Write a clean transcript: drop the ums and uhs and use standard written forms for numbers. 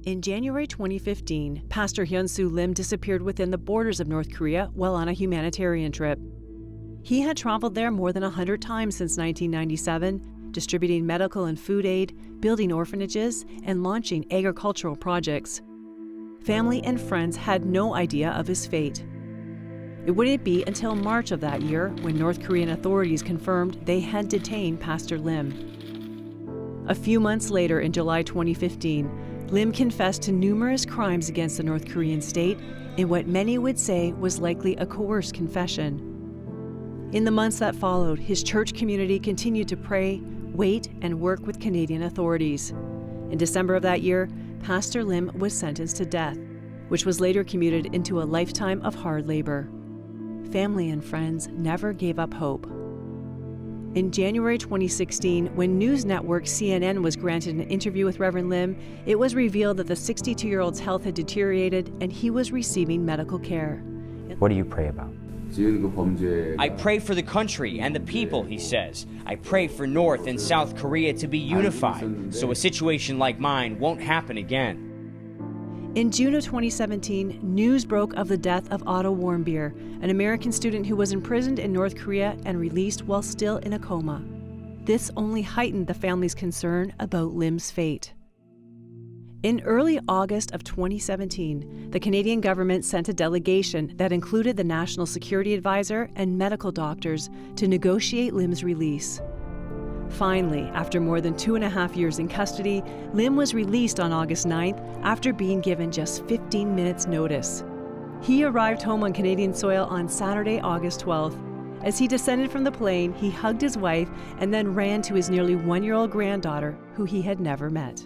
In January 2015, Pastor Hyeon Soo Lim disappeared within the borders of North Korea while on a humanitarian trip. He had traveled there more than 100 times since 1997, distributing medical and food aid, building orphanages, and launching agricultural projects. Family and friends had no idea of his fate. It wouldn't be until March of that year when North Korean authorities confirmed they had detained Pastor Lim. A few months later, in July 2015, Lim confessed to numerous crimes against the North Korean state in what many would say was likely a coerced confession. In the months that followed, his church community continued to pray, wait, and work with Canadian authorities. In December of that year, Pastor Lim was sentenced to death, which was later commuted into a lifetime of hard labor. Family and friends never gave up hope. In January 2016, when news network CNN was granted an interview with Reverend Lim, it was revealed that the 62-year-old's health had deteriorated and he was receiving medical care. What do you pray about? I pray for the country and the people, he says. I pray for North and South Korea to be unified, so a situation like mine won't happen again. In June of 2017, news broke of the death of Otto Warmbier, an American student who was imprisoned in North Korea and released while still in a coma. This only heightened the family's concern about Lim's fate. In early August of 2017, the Canadian government sent a delegation that included the National Security Advisor and medical doctors to negotiate Lim's release. Finally, after more than 2.5 years in custody, Lim was released on August 9th after being given just 15 minutes' notice. He arrived home on Canadian soil on Saturday, August 12th. As he descended from the plane, he hugged his wife and then ran to his nearly 1-year-old granddaughter, who he had never met.